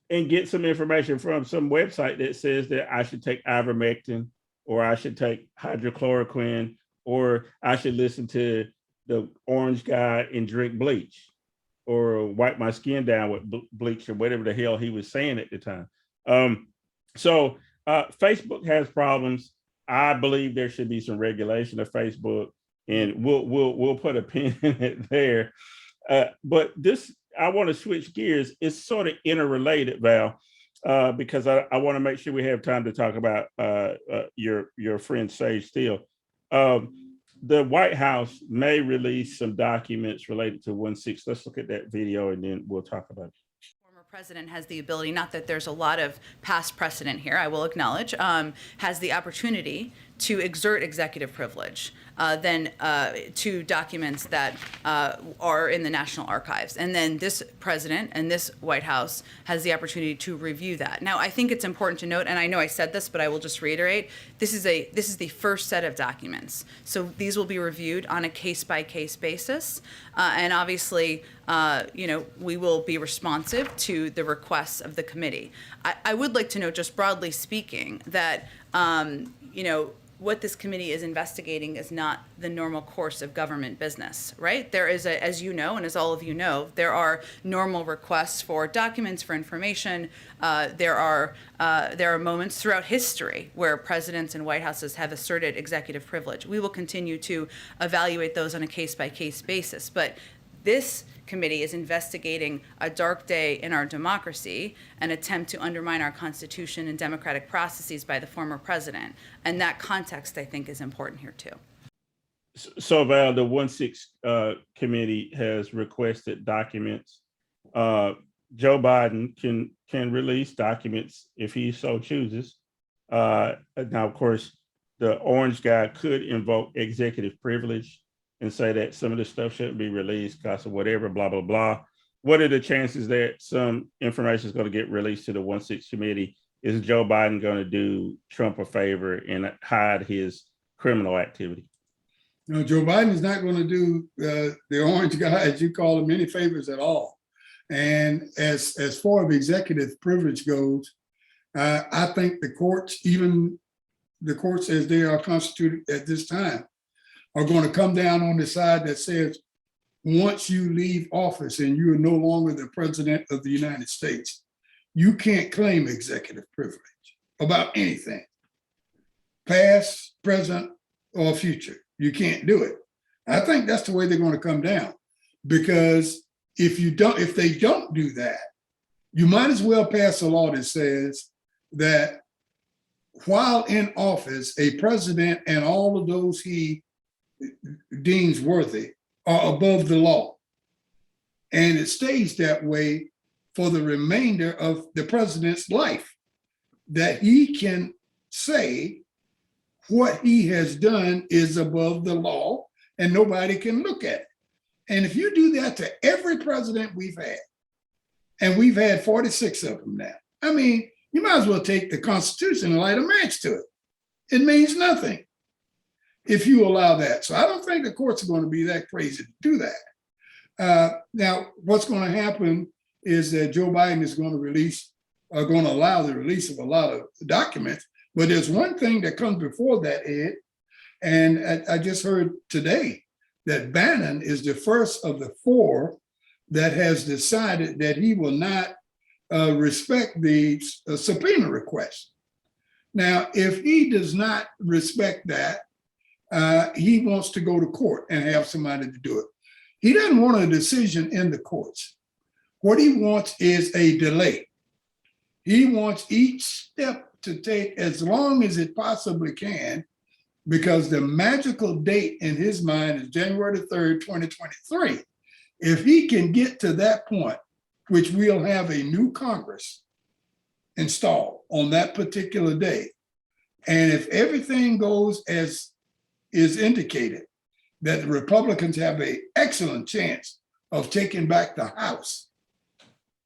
and get some information from some website that says that I should take ivermectin, or I should take hydrochloroquine, or I should listen to the orange guy and drink bleach, or wipe my skin down with bleach, or whatever the hell he was saying at the time. So Facebook has problems. I believe there should be some regulation of Facebook, and we'll put a pin in it there. But this, I want to switch gears. It's sort of interrelated, Val. because I want to make sure we have time to talk about your friend Sage Steele. The White House may release some documents related to 1-6. Let's look at that video and then we'll talk about it. Former president has the ability, not that there's a lot of past precedent here, I will acknowledge, has the opportunity to exert executive privilege to documents that are in the National Archives. And then this president and this White House has the opportunity to review that. Now, I think it's important to note, and I know I said this, but I will just reiterate, this is the first set of documents. So these will be reviewed on a case-by-case basis. And obviously, we will be responsive to the requests of the committee. I would like to note, just broadly speaking, that, what this committee is investigating is not the normal course of government business, right? There is, as you know, and as all of you know, there are normal requests for documents, for information. There are moments throughout history where presidents and White Houses have asserted executive privilege. We will continue to evaluate those on a case-by-case basis, but this committee is investigating a dark day in our democracy, an attempt to undermine our Constitution and democratic processes by the former president. And that context, I think, is important here, too. So, Val, the 1-6 committee has requested documents. Joe Biden can release documents if he so chooses. Now, of course, the orange guy could invoke executive privilege and say that some of the stuff shouldn't be released because of whatever, blah, blah, blah. What are the chances that some information is going to get released to the 1-6 committee? Is Joe Biden going to do Trump a favor and hide his criminal activity? No, Joe Biden is not going to do the orange guy, as you call him, any favors at all. And as far as executive privilege goes, I think the courts, even the courts as they are constituted at this time, are going to come down on the side that says, once you leave office and you are no longer the president of the United States, you can't claim executive privilege about anything, past, present, or future. You can't do it. I think that's the way they're going to come down, because if they don't do that, you might as well pass a law that says that while in office, a president and all of those he deems worthy are above the law. And it stays that way for the remainder of the president's life, that he can say what he has done is above the law and nobody can look at it. And if you do that to every president we've had, and we've had 46 of them now, I mean, you might as well take the Constitution and light a match to it. It means nothing if you allow that. So I don't think the courts are going to be that crazy to do that. Now, what's going to happen is that Joe Biden is going to allow the release of a lot of documents. But there's one thing that comes before that, Ed, and I just heard today that Bannon is the first of the 4 that has decided that he will not respect the subpoena request. Now, if he does not respect that, he wants to go to court and have somebody to do it. He doesn't want a decision in the courts. What he wants is a delay. He wants each step to take as long as it possibly can, because the magical date in his mind is January the 3rd, 2023. If he can get to that point, which we'll have a new Congress installed on that particular day, and if everything goes as is indicated, that the Republicans have an excellent chance of taking back the House,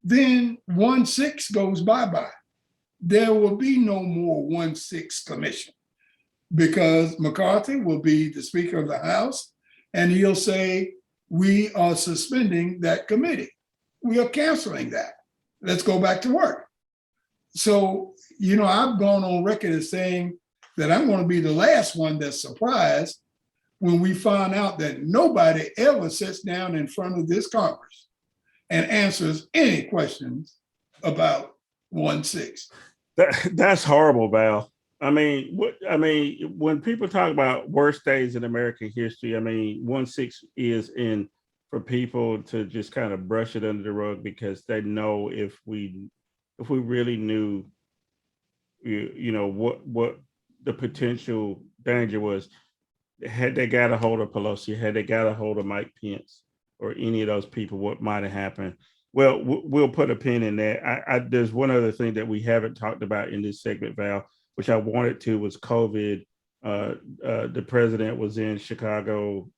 then 1-6 goes bye-bye. There will be no more 1-6 commission, because McCarthy will be the Speaker of the House and he'll say, we are suspending that committee. We are canceling that. Let's go back to work. So, I've gone on record as saying that I'm going to be the last one that's surprised when we find out that nobody ever sits down in front of this Congress and answers any questions about 1-6. That's horrible, Val. I mean, when people talk about worst days in American history, 1-6 is in for people to just kind of brush it under the rug, because they know if we if we really knew, you know, what the potential danger was. Had they got a hold of Pelosi, had they got a hold of Mike Pence or any of those people, what might have happened? Well, we'll put a pin in that. There's one other thing that we haven't talked about in this segment, Val, which I wanted to, was COVID. The president was in Chicago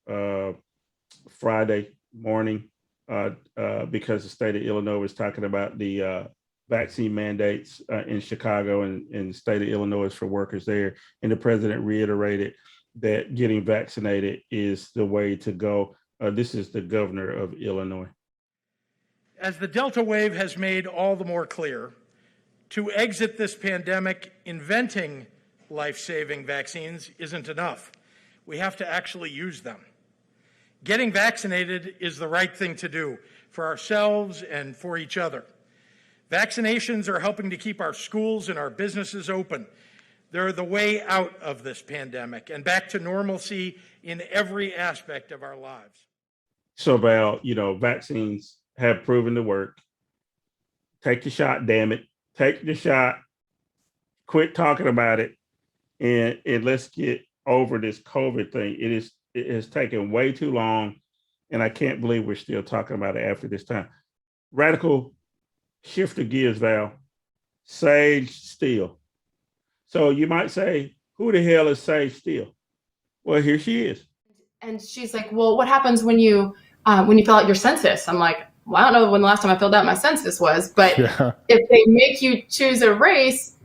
Friday morning because the state of Illinois was talking about the vaccine mandates in Chicago and the state of Illinois for workers there. And the president reiterated that getting vaccinated is the way to go. This is the governor of Illinois. As the Delta wave has made all the more clear, to exit this pandemic, inventing life-saving vaccines isn't enough. We have to actually use them. Getting vaccinated is the right thing to do for ourselves and for each other. Vaccinations are helping to keep our schools and our businesses open. They're the way out of this pandemic and back to normalcy in every aspect of our lives. So, Val, you know, vaccines have proven to work. Take the shot, damn it. Take the shot. Quit talking about it. And let's get over this COVID thing. It has taken way too long. And I can't believe we're still talking about it after this time. Radical shift of gears, Val. Sage Steele. So you might say, who the hell is Sage Steele? Well, here she is. And she's like, well, what happens when you fill out your census? I'm like, well, I don't know when the last time I filled out my census was, but if they make you choose a race,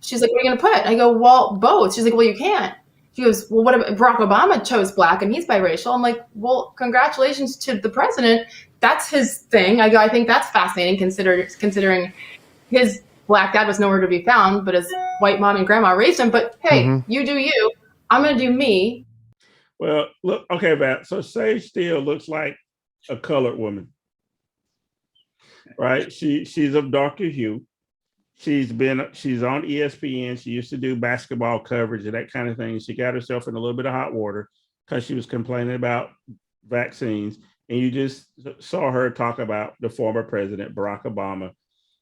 she's like, what are you going to put? I go, well, both. She's like, well, you can't. She goes, well, what about Barack Obama chose black and he's biracial? I'm like, well, congratulations to the president. That's his thing. I go, I think that's fascinating considering his black dad was nowhere to be found, but his white mom and grandma raised him. But hey, you do you. I'm going to do me. Well, look, okay, Val. So Sage Steele looks like a colored woman, right? She's of darker hue. She's on ESPN. She used to do basketball coverage and that kind of thing. She got herself in a little bit of hot water because she was complaining about vaccines. And you just saw her talk about the former president, Barack Obama.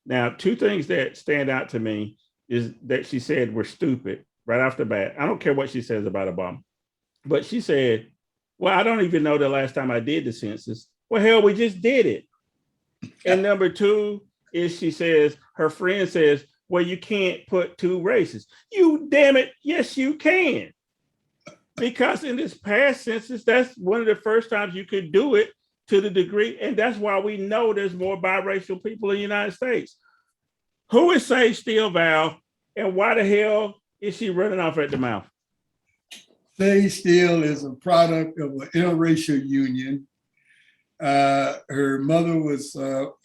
Now, two things that stand out to me is that she said we're stupid right off the bat. I don't care what she says about Obama, but she said, well, I don't even know the last time I did the census. Well, hell, we just did it. And number two is she says, her friend says, well, you can't put two races. You damn it. Yes, you can. Because in this past census, that's one of the first times you could do it to the degree. And that's why we know there's more biracial people in the United States. Who is Sage Steele, Val? And why the hell is she running off at the mouth? Sage Steele is a product of an interracial union. Her mother was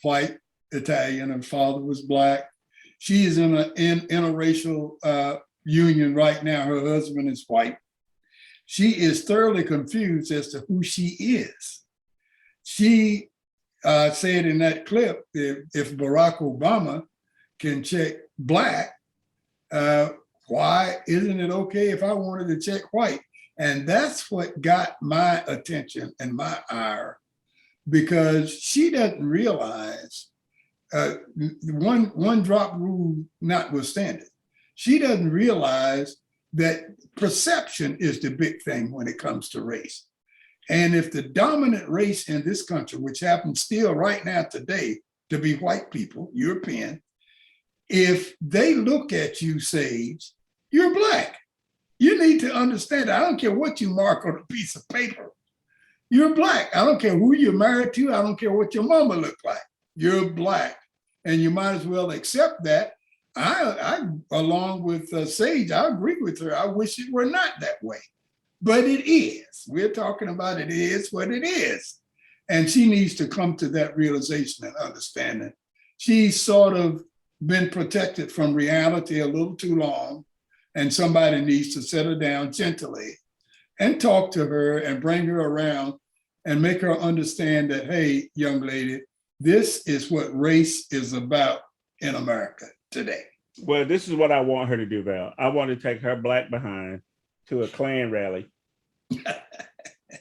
white, Italian, and father was black. She is in an interracial union right now. Her husband is white. She is thoroughly confused as to who she is. She said in that clip, if Barack Obama can check black, why isn't it okay if I wanted to check white? And that's what got my attention and my ire, because she doesn't realize, one drop rule notwithstanding, she doesn't realize that perception is the big thing when it comes to race. And if the dominant race in this country, which happens still right now today to be white people, European, if they look at you, Sage, you're black. You need to understand, I don't care what you mark on a piece of paper. You're black. I don't care who you're married to. I don't care what your mama looked like. You're black. And you might as well accept that. I along with Sage, I agree with her. I wish it were not that way, but it is. We're talking about it is what it is. And she needs to come to that realization and understanding. She's sort of been protected from reality a little too long, and somebody needs to set her down gently and talk to her and bring her around and make her understand that, hey, young lady, this is what race is about in America today. Well, this is what I want her to do, Val. I want to take her black behind to a Klan rally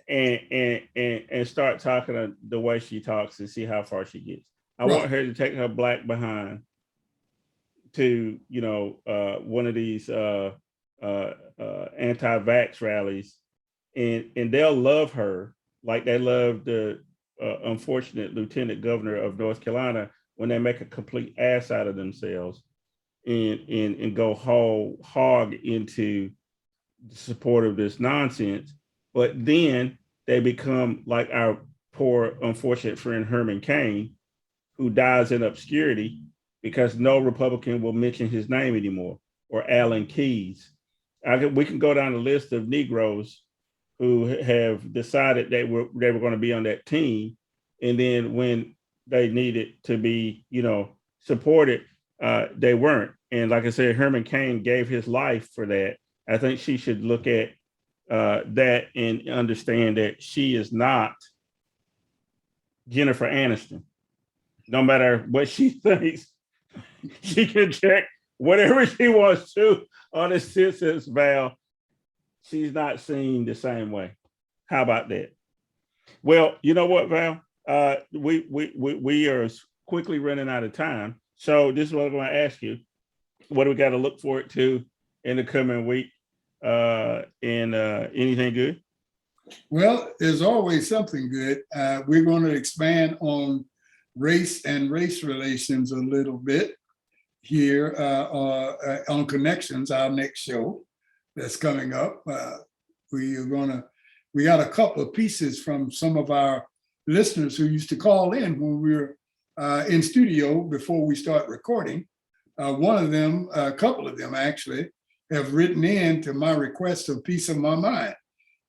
and start talking the way she talks and see how far she gets. I want her to take her black behind to one of these anti-vax rallies, and they'll love her like they love the unfortunate lieutenant governor of North Carolina when they make a complete ass out of themselves and go whole hog into the support of this nonsense. But then they become like our poor unfortunate friend Herman Cain, who dies in obscurity because no Republican will mention his name anymore, or Alan Keyes. We can go down the list of Negroes who have decided they were going to be on that team, and then when they needed to be, supported, they weren't. And like I said, Herman Cain gave his life for that. I think she should look at that and understand that she is not Jennifer Aniston. No matter what she thinks, she can check whatever she wants to on the census, Val. She's not seen the same way. How about that? Well, you know what, Val? We are quickly running out of time. So this is what I'm going to ask you. What do we got to look forward to in the coming week? Anything good? Well, there's always something good. We're going to expand on race and race relations a little bit here on Connections, our next show that's coming up. We got a couple of pieces from some of our listeners who used to call in when we were in studio before we start recording. One of them, a couple of them actually, have written in to my request of Piece of My Mind.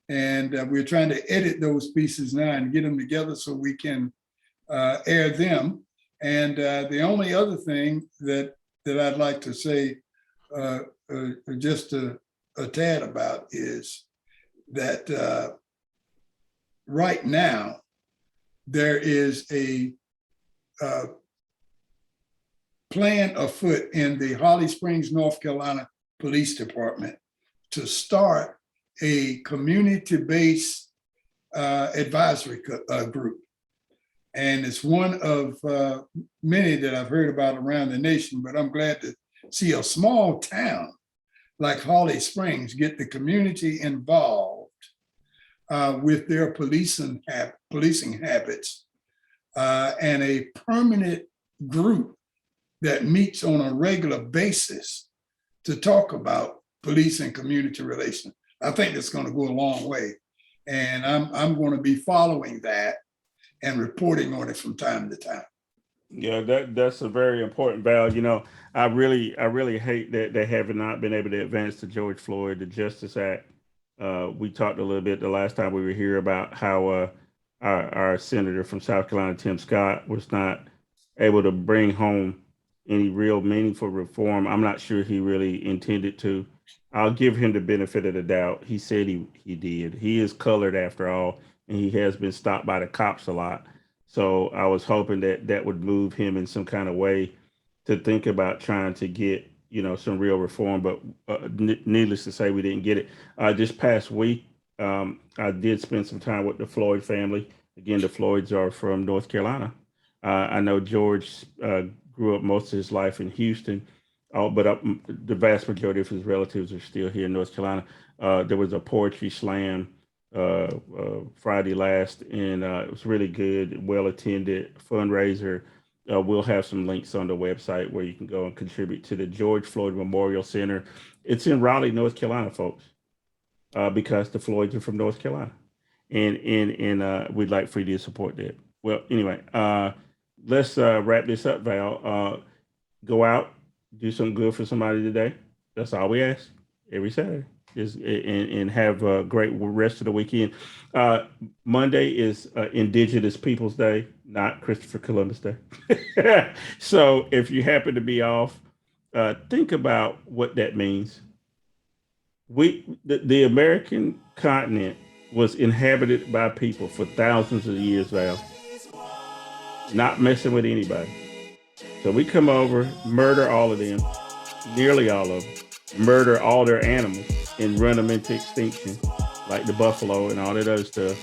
And we're trying to edit those pieces now and get them together so we can air them. And the only other thing that I'd like to say just a tad about is that right now there is a plan afoot in the Holly Springs, North Carolina Police Department to start a community-based advisory group. And it's one of many that I've heard about around the nation, but I'm glad to see a small town like Holly Springs get the community involved with their policing habits and a permanent group that meets on a regular basis to talk about police and community relations. I think that's going to go a long way. And I'm going to be following that and reporting on it from time to time. Yeah, that's a very important, Val. I really hate that they have not been able to advance the George Floyd, the Justice Act. We talked a little bit the last time we were here about how our senator from South Carolina, Tim Scott, was not able to bring home any real meaningful reform. I'm not sure he really intended to. I'll give him the benefit of the doubt. He said he did. He is colored after all, and he has been stopped by the cops a lot. So I was hoping that would move him in some kind of way to think about trying to get, some real reform. But needless to say, we didn't get it. This past week, I did spend some time with the Floyd family. Again, the Floyds are from North Carolina. I know George grew up most of his life in Houston, but the vast majority of his relatives are still here in North Carolina. There was a poetry slam Friday last, and it was really good, well attended fundraiser. We'll have some links on the website where you can go and contribute to the George Floyd Memorial Center. It's in Raleigh, North Carolina, folks, because the Floyds are from North Carolina, and we'd like for you to support that. Well, anyway, let's wrap this up, Val. Go out, do something good for somebody today. That's all we ask every Saturday. And have a great rest of the weekend. Monday is Indigenous Peoples Day, not Christopher Columbus Day. So if you happen to be off, think about what that means. The American continent was inhabited by people for thousands of years, Val, not messing with anybody. So we come over, murder all of them, nearly all of them, murder all their animals, and run them into extinction, like the buffalo and all that other stuff,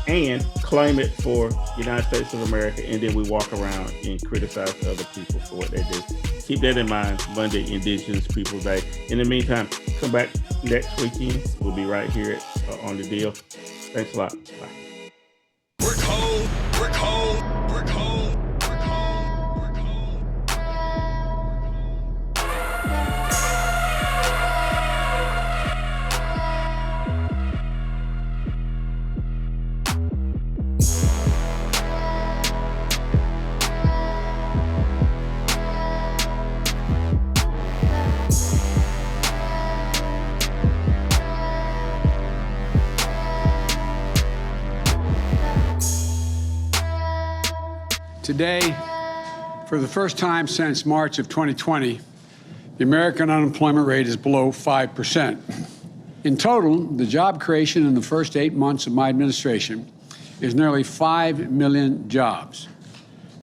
and claim it for United States of America, and then we walk around and criticize other people for what they do. Keep that in mind. Monday, Indigenous Peoples Day. In the meantime, come back next weekend. We'll be right here on The Deal. Thanks a lot. Bye. Work hard, work hard, work hard, work hard, work Today, for the first time since March of 2020, the American unemployment rate is below 5%. In total, the job creation in the first 8 months of my administration is nearly 5 million jobs.